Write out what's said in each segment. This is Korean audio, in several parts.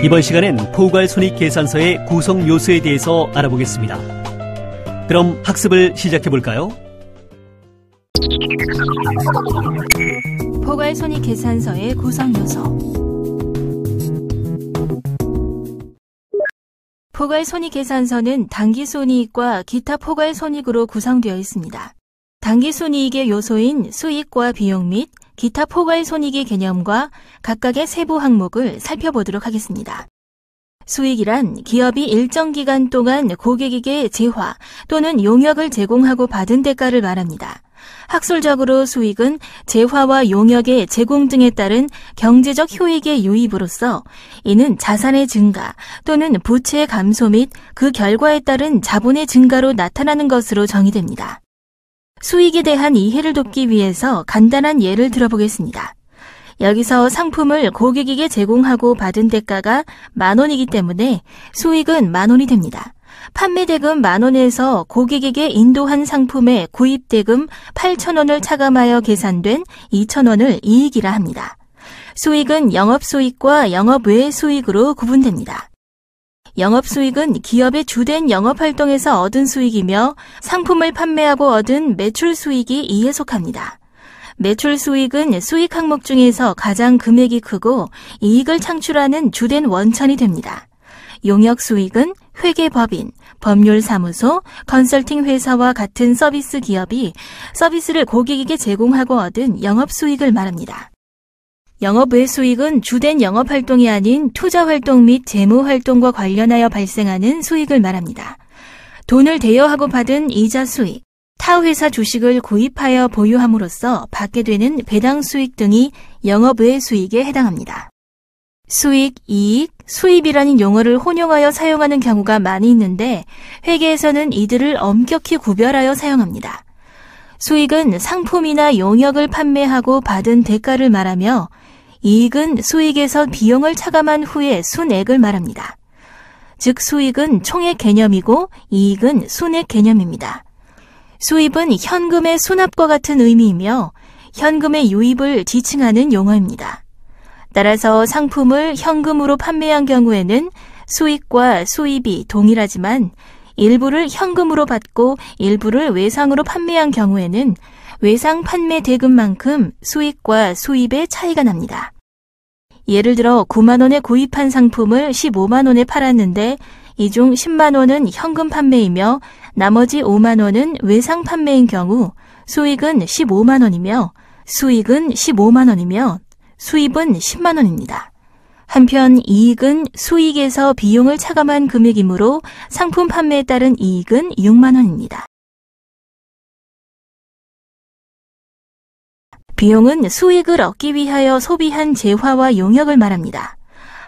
이번 시간엔 포괄손익계산서의 구성 요소에 대해서 알아보겠습니다. 그럼 학습을 시작해볼까요? 포괄손익계산서의 구성 요소. 포괄손익계산서는 당기손이익과 기타 포괄손익으로 구성되어 있습니다. 당기손이익의 요소인 수익과 비용 및 기타 포괄손익의 개념과 각각의 세부 항목을 살펴보도록 하겠습니다. 수익이란 기업이 일정 기간 동안 고객에게 재화 또는 용역을 제공하고 받은 대가를 말합니다. 학술적으로 수익은 재화와 용역의 제공 등에 따른 경제적 효익의 유입으로서 이는 자산의 증가 또는 부채의 감소 및 그 결과에 따른 자본의 증가로 나타나는 것으로 정의됩니다. 수익에 대한 이해를 돕기 위해서 간단한 예를 들어보겠습니다. 여기서 상품을 고객에게 제공하고 받은 대가가 10,000원이기 때문에 수익은 10,000원이 됩니다. 판매대금 10,000원에서 고객에게 인도한 상품의 구입대금 8,000원을 차감하여 계산된 2,000원을 이익이라 합니다. 수익은 영업수익과 영업외 수익으로 구분됩니다. 영업수익은 기업의 주된 영업활동에서 얻은 수익이며 상품을 판매하고 얻은 매출수익이 이에 속합니다. 매출수익은 수익 항목 중에서 가장 금액이 크고 이익을 창출하는 주된 원천이 됩니다. 용역수익은 회계법인, 법률사무소, 컨설팅 회사와 같은 서비스 기업이 서비스를 고객에게 제공하고 얻은 영업수익을 말합니다. 영업외 수익은 주된 영업활동이 아닌 투자활동 및 재무활동과 관련하여 발생하는 수익을 말합니다. 돈을 대여하고 받은 이자 수익, 타 회사 주식을 구입하여 보유함으로써 받게 되는 배당 수익 등이 영업외 수익에 해당합니다. 수익, 이익, 수입이라는 용어를 혼용하여 사용하는 경우가 많이 있는데 회계에서는 이들을 엄격히 구별하여 사용합니다. 수익은 상품이나 용역을 판매하고 받은 대가를 말하며 이익은 수익에서 비용을 차감한 후의 순액을 말합니다. 즉 수익은 총액 개념이고 이익은 순액 개념입니다. 수입은 현금의 수납과 같은 의미이며 현금의 유입을 지칭하는 용어입니다. 따라서 상품을 현금으로 판매한 경우에는 수익과 수입이 동일하지만 일부를 현금으로 받고 일부를 외상으로 판매한 경우에는 외상 판매 대금만큼 수익과 수입의 차이가 납니다. 예를 들어 90,000원에 구입한 상품을 150,000원에 팔았는데 이 중 100,000원은 현금 판매이며 나머지 50,000원은 외상 판매인 경우 수익은 150,000원이며 수입은 100,000원입니다. 한편 이익은 수익에서 비용을 차감한 금액이므로 상품 판매에 따른 이익은 60,000원입니다. 비용은 수익을 얻기 위하여 소비한 재화와 용역을 말합니다.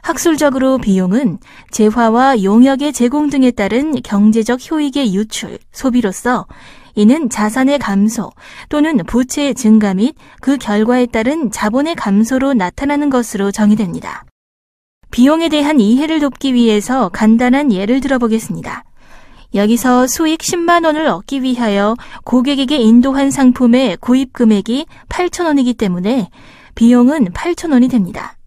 학술적으로 비용은 재화와 용역의 제공 등에 따른 경제적 효익의 유출, 소비로서 이는 자산의 감소 또는 부채의 증가 및 그 결과에 따른 자본의 감소로 나타나는 것으로 정의됩니다. 비용에 대한 이해를 돕기 위해서 간단한 예를 들어보겠습니다. 여기서 수익 100,000원을 얻기 위하여 고객에게 인도한 상품의 구입 금액이 8,000원이기 때문에 비용은 8,000원이 됩니다.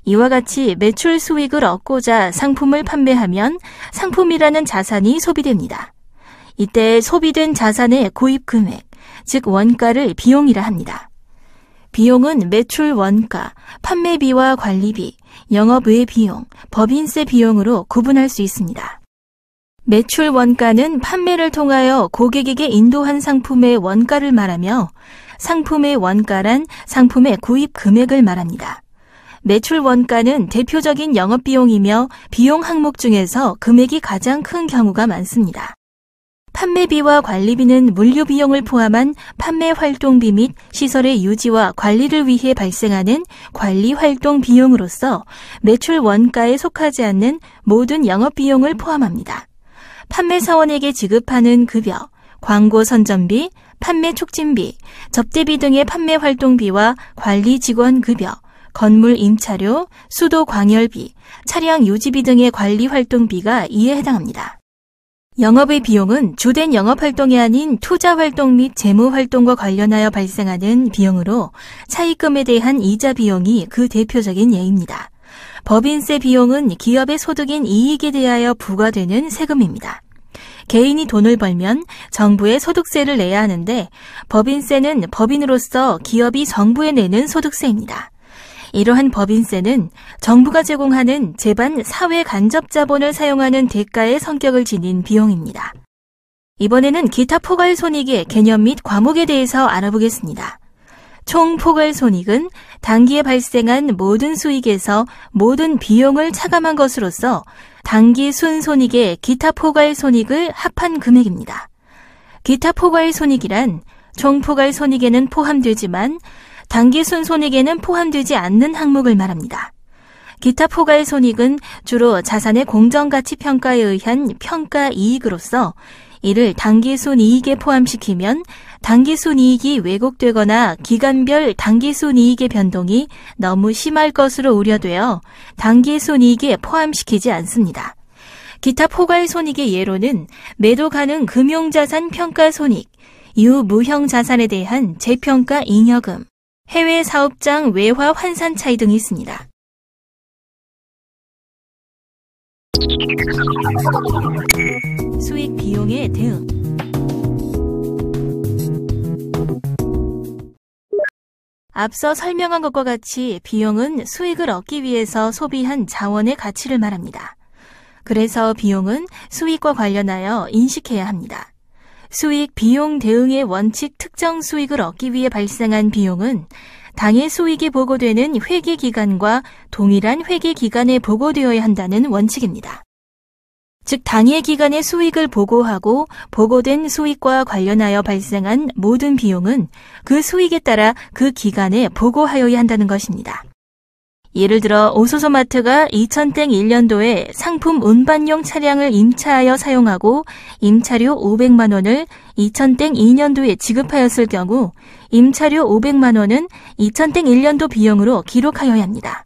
이와 같이 매출 수익을 얻고자 상품을 판매하면 상품이라는 자산이 소비됩니다. 이때 소비된 자산의 구입 금액, 즉 원가를 비용이라 합니다. 비용은 매출 원가, 판매비와 관리비, 영업외 비용, 법인세 비용으로 구분할 수 있습니다. 매출 원가는 판매를 통하여 고객에게 인도한 상품의 원가를 말하며 상품의 원가란 상품의 구입 금액을 말합니다. 매출 원가는 대표적인 영업비용이며 비용 항목 중에서 금액이 가장 큰 경우가 많습니다. 판매비와 관리비는 물류비용을 포함한 판매활동비 및 시설의 유지와 관리를 위해 발생하는 관리활동 비용으로서 매출 원가에 속하지 않는 모든 영업비용을 포함합니다. 판매사원에게 지급하는 급여, 광고 선전비, 판매 촉진비, 접대비 등의 판매활동비와 관리 직원 급여, 건물 임차료, 수도 광열비, 차량 유지비 등의 관리활동비가 이에 해당합니다. 영업의 비용은 주된 영업활동이 아닌 투자활동 및 재무활동과 관련하여 발생하는 비용으로 차입금에 대한 이자 비용이 그 대표적인 예입니다. 법인세 비용은 기업의 소득인 이익에 대하여 부과되는 세금입니다. 개인이 돈을 벌면 정부에 소득세를 내야 하는데 법인세는 법인으로서 기업이 정부에 내는 소득세입니다. 이러한 법인세는 정부가 제공하는 제반 사회 간접 자본을 사용하는 대가의 성격을 지닌 비용입니다. 이번에는 기타 포괄손익의 개념 및 과목에 대해서 알아보겠습니다. 총 포괄손익은 단기에 발생한 모든 수익에서 모든 비용을 차감한 것으로서 단기 순손익의 기타 포괄손익을 합한 금액입니다. 기타 포괄손익이란 총 포괄손익에는 포함되지만 단기 순손익에는 포함되지 않는 항목을 말합니다. 기타 포괄손익은 주로 자산의 공정가치평가에 의한 평가이익으로서 이를 단기순이익에 포함시키면 단기순이익이 왜곡되거나 기간별 단기순이익의 변동이 너무 심할 것으로 우려되어 단기순이익에 포함시키지 않습니다. 기타 포괄손익의 예로는 매도 가능 금융자산 평가손익, 유무형 자산에 대한 재평가 잉여금, 해외 사업장 외화 환산 차이 등이 있습니다. 수익 비용의 대응. 앞서 설명한 것과 같이 비용은 수익을 얻기 위해서 소비한 자원의 가치를 말합니다. 그래서 비용은 수익과 관련하여 인식해야 합니다. 수익 비용 대응의 원칙 특정 수익을 얻기 위해 발생한 비용은 당해 수익이 보고되는 회계기간과 동일한 회계기간에 보고되어야 한다는 원칙입니다. 즉 당해 기간의 수익을 보고하고 보고된 수익과 관련하여 발생한 모든 비용은 그 수익에 따라 그 기간에 보고하여야 한다는 것입니다. 예를 들어 오소소마트가 2000년도에 상품 운반용 차량을 임차하여 사용하고 임차료 500만 원을 2002년도에 지급하였을 경우 임차료 500만 원은 2001년도 비용으로 기록하여야 합니다.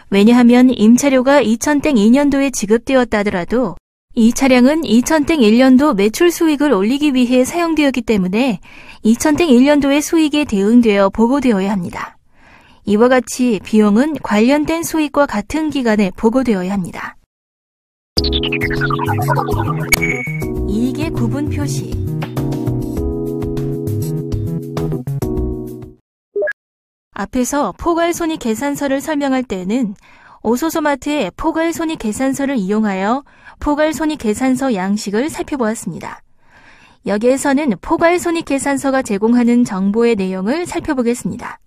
왜냐하면 임차료가 2002년도에 지급되었다 하더라도 이 차량은 2001년도 매출 수익을 올리기 위해 사용되었기 때문에 2001년도의 수익에 대응되어 보고되어야 합니다. 이와 같이 비용은 관련된 수익과 같은 기간에 보고되어야 합니다. 이익의 구분 표시. 앞에서 포괄손익 계산서를 설명할 때는 오소소마트의 포괄손익 계산서를 이용하여 포괄손익 계산서 양식을 살펴보았습니다. 여기에서는 포괄손익 계산서가 제공하는 정보의 내용을 살펴보겠습니다.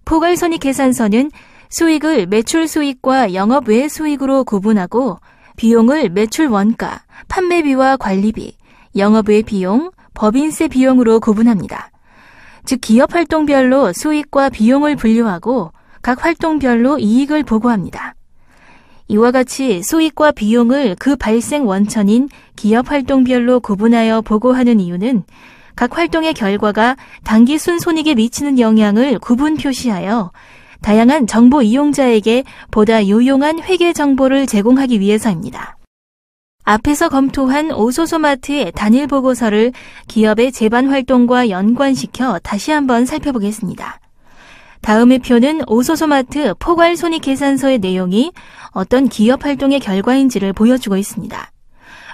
포괄손익 계산서는 수익을 매출 수익과 영업 외 수익으로 구분하고 비용을 매출 원가, 판매비와 관리비, 영업 외 비용, 법인세 비용으로 구분합니다. 즉 기업 활동별로 수익과 비용을 분류하고 각 활동별로 이익을 보고합니다. 이와 같이 수익과 비용을 그 발생 원천인 기업 활동별로 구분하여 보고하는 이유는 각 활동의 결과가 단기 순손익에 미치는 영향을 구분 표시하여 다양한 정보 이용자에게 보다 유용한 회계 정보를 제공하기 위해서입니다. 앞에서 검토한 오소소마트의 단일 보고서를 기업의 재반 활동과 연관시켜 다시 한번 살펴보겠습니다. 다음의 표는 오소소마트 포괄손익 계산서의 내용이 어떤 기업 활동의 결과인지를 보여주고 있습니다.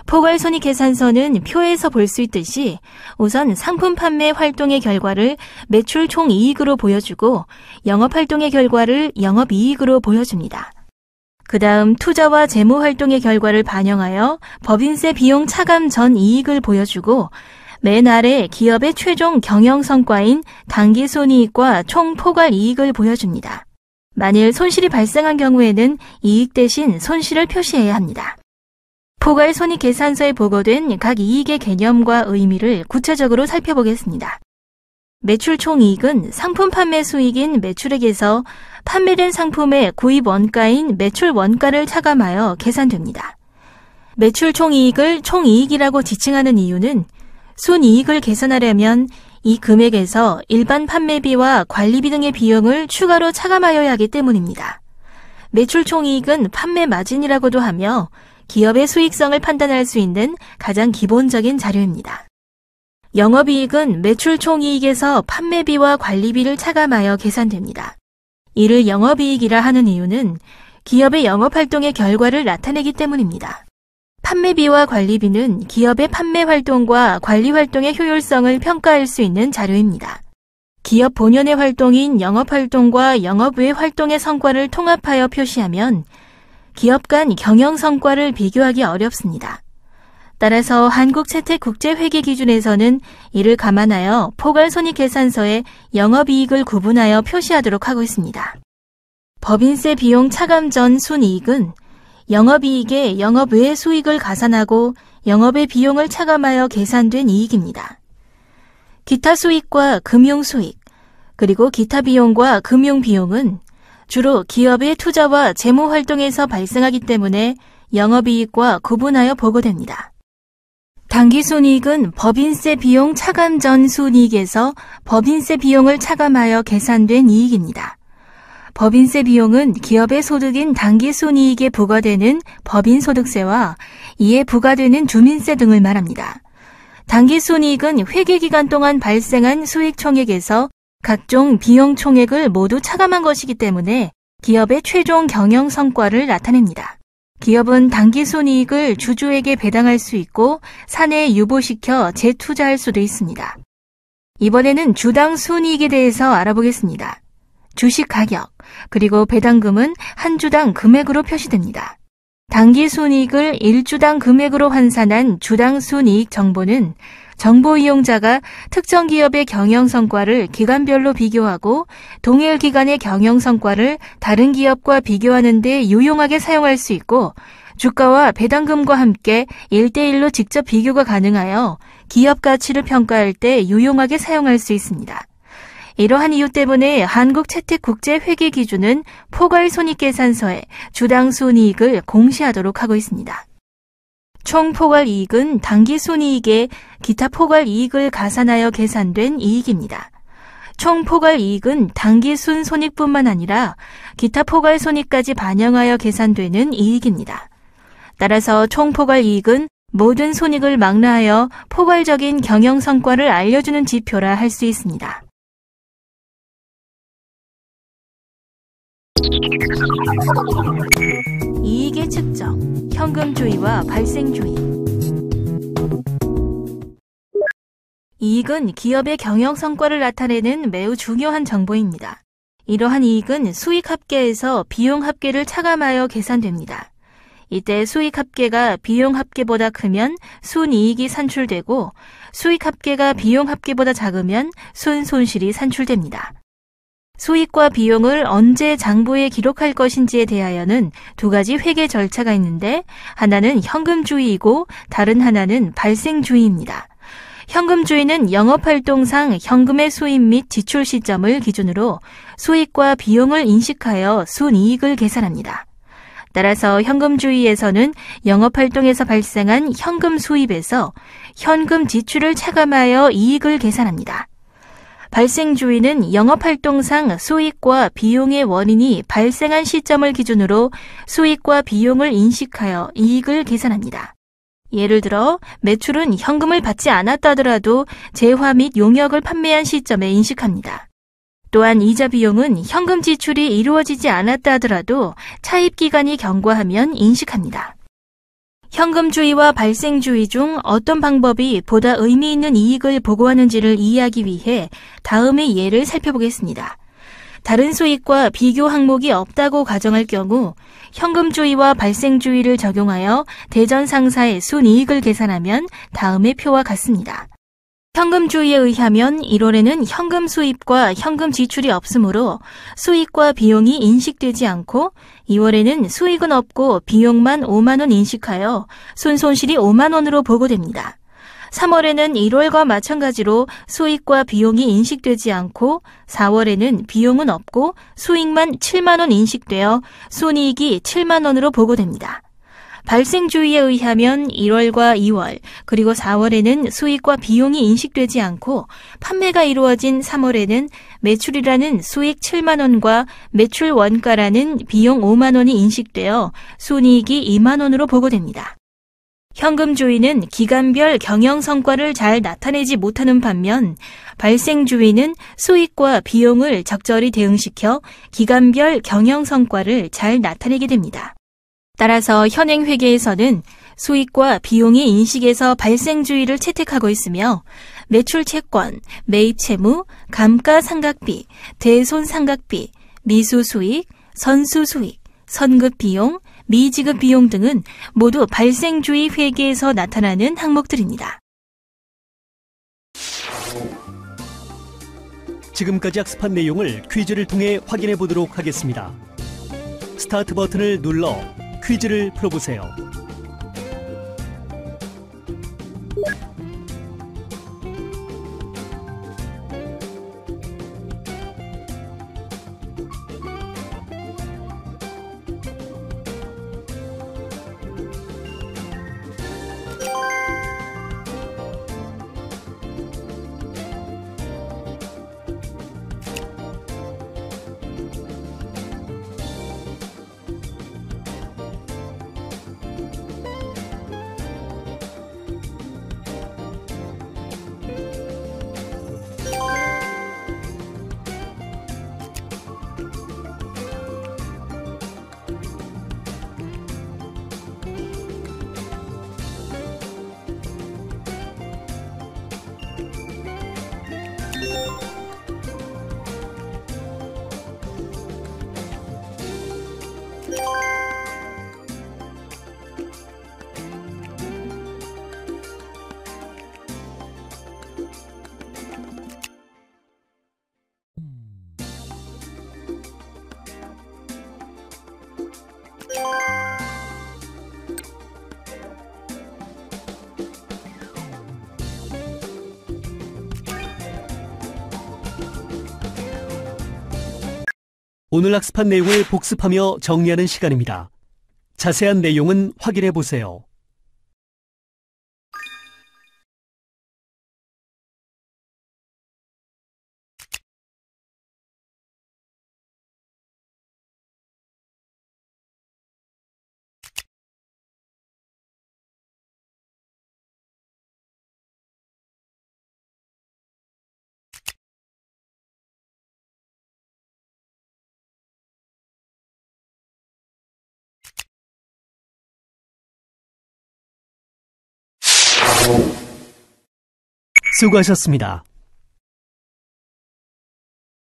포괄손익 계산서는 표에서 볼 수 있듯이 우선 상품 판매 활동의 결과를 매출 총이익으로 보여주고 영업활동의 결과를 영업이익으로 보여줍니다. 그 다음 투자와 재무활동의 결과를 반영하여 법인세 비용 차감 전 이익을 보여주고 맨 아래 기업의 최종 경영성과인 당기순이익과 총포괄이익을 보여줍니다. 만일 손실이 발생한 경우에는 이익 대신 손실을 표시해야 합니다. 포괄손익 계산서에 보고된 각 이익의 개념과 의미를 구체적으로 살펴보겠습니다. 매출 총이익은 상품 판매 수익인 매출액에서 판매된 상품의 구입 원가인 매출 원가를 차감하여 계산됩니다. 매출 총이익을 총이익이라고 지칭하는 이유는 순이익을 계산하려면 이 금액에서 일반 판매비와 관리비 등의 비용을 추가로 차감하여야 하기 때문입니다. 매출 총이익은 판매 마진이라고도 하며 기업의 수익성을 판단할 수 있는 가장 기본적인 자료입니다. 영업이익은 매출 총이익에서 판매비와 관리비를 차감하여 계산됩니다. 이를 영업이익이라 하는 이유는 기업의 영업활동의 결과를 나타내기 때문입니다. 판매비와 관리비는 기업의 판매 활동과 관리 활동의 효율성을 평가할 수 있는 자료입니다. 기업 본연의 활동인 영업활동과 영업 외 활동의 성과를 통합하여 표시하면 기업 간 경영 성과를 비교하기 어렵습니다. 따라서 한국채택국제회계기준에서는 이를 감안하여 포괄손익계산서에 영업이익을 구분하여 표시하도록 하고 있습니다. 법인세 비용 차감 전 순이익은 영업이익에 영업 외 수익을 가산하고 영업의 비용을 차감하여 계산된 이익입니다. 기타 수익과 금융 수익, 그리고 기타 비용과 금융 비용은 주로 기업의 투자와 재무 활동에서 발생하기 때문에 영업이익과 구분하여 보고됩니다. 당기순이익은 법인세 비용 차감 전 순이익에서 법인세 비용을 차감하여 계산된 이익입니다. 법인세 비용은 기업의 소득인 당기순이익에 부과되는 법인소득세와 이에 부과되는 주민세 등을 말합니다. 당기순이익은 회계기간 동안 발생한 수익 총액에서 각종 비용 총액을 모두 차감한 것이기 때문에 기업의 최종 경영 성과를 나타냅니다. 기업은 당기순이익을 주주에게 배당할 수 있고 사내에 유보시켜 재투자할 수도 있습니다. 이번에는 주당 순이익에 대해서 알아보겠습니다. 주식 가격, 그리고 배당금은 한 주당 금액으로 표시됩니다. 당기순이익을 1주당 금액으로 환산한 주당 순이익 정보는 정보 이용자가 특정 기업의 경영 성과를 기간별로 비교하고 동일 기간의 경영 성과를 다른 기업과 비교하는 데 유용하게 사용할 수 있고 주가와 배당금과 함께 1대1로 직접 비교가 가능하여 기업 가치를 평가할 때 유용하게 사용할 수 있습니다. 이러한 이유 때문에 한국채택국제회계기준은 포괄손익계산서에 주당 순이익을 공시하도록 하고 있습니다. 총 포괄이익은 당기순이익에 기타 포괄이익을 가산하여 계산된 이익입니다. 총 포괄이익은 당기순 손익뿐만 아니라 기타 포괄손익까지 반영하여 계산되는 이익입니다. 따라서 총 포괄이익은 모든 손익을 망라하여 포괄적인 경영 성과를 알려주는 지표라 할 수 있습니다. 이익의 측정, 현금주의와 발생주의. 이익은 기업의 경영 성과를 나타내는 매우 중요한 정보입니다. 이러한 이익은 수익 합계에서 비용 합계를 차감하여 계산됩니다. 이때 수익 합계가 비용 합계보다 크면 순이익이 산출되고 수익 합계가 비용 합계보다 작으면 순손실이 산출됩니다. 수익과 비용을 언제 장부에 기록할 것인지에 대하여는 두 가지 회계 절차가 있는데 하나는 현금주의이고 다른 하나는 발생주의입니다. 현금주의는 영업활동상 현금의 수입 및 지출 시점을 기준으로 수익과 비용을 인식하여 순이익을 계산합니다. 따라서 현금주의에서는 영업활동에서 발생한 현금 수입에서 현금 지출을 차감하여 이익을 계산합니다. 발생주의는 영업활동상 수익과 비용의 원인이 발생한 시점을 기준으로 수익과 비용을 인식하여 이익을 계산합니다. 예를 들어 매출은 현금을 받지 않았다 하더라도 재화 및 용역을 판매한 시점에 인식합니다. 또한 이자 비용은 현금 지출이 이루어지지 않았다 하더라도 차입 기간이 경과하면 인식합니다. 현금주의와 발생주의 중 어떤 방법이 보다 의미 있는 이익을 보고하는지를 이해하기 위해 다음의 예를 살펴보겠습니다. 다른 수익과 비교 항목이 없다고 가정할 경우 현금주의와 발생주의를 적용하여 대전 상사의 순이익을 계산하면 다음의 표와 같습니다. 현금주의에 의하면 1월에는 현금 수입과 현금 지출이 없으므로 수익과 비용이 인식되지 않고 2월에는 수익은 없고 비용만 5만 원 인식하여 순손실이 5만 원으로 보고됩니다. 3월에는 1월과 마찬가지로 수익과 비용이 인식되지 않고 4월에는 비용은 없고 수익만 7만 원 인식되어 순이익이 7만 원으로 보고됩니다. 발생주의에 의하면 1월과 2월 그리고 4월에는 수익과 비용이 인식되지 않고 판매가 이루어진 3월에는 매출이라는 수익 7만 원과 매출 원가라는 비용 5만 원이 인식되어 순이익이 2만 원으로 보고됩니다. 현금주의는 기간별 경영 성과를 잘 나타내지 못하는 반면 발생주의는 수익과 비용을 적절히 대응시켜 기간별 경영 성과를 잘 나타내게 됩니다. 따라서 현행회계에서는 수익과 비용의 인식에서 발생주의를 채택하고 있으며 매출채권, 매입채무, 감가상각비, 대손상각비, 미수수익, 선수수익, 선급비용, 미지급비용 등은 모두 발생주의 회계에서 나타나는 항목들입니다. 지금까지 학습한 내용을 퀴즈를 통해 확인해 보도록 하겠습니다. 스타트 버튼을 눌러 퀴즈를 풀어보세요. 오늘 학습한 내용을 복습하며 정리하는 시간입니다. 자세한 내용은 확인해 보세요. 수고하셨습니다.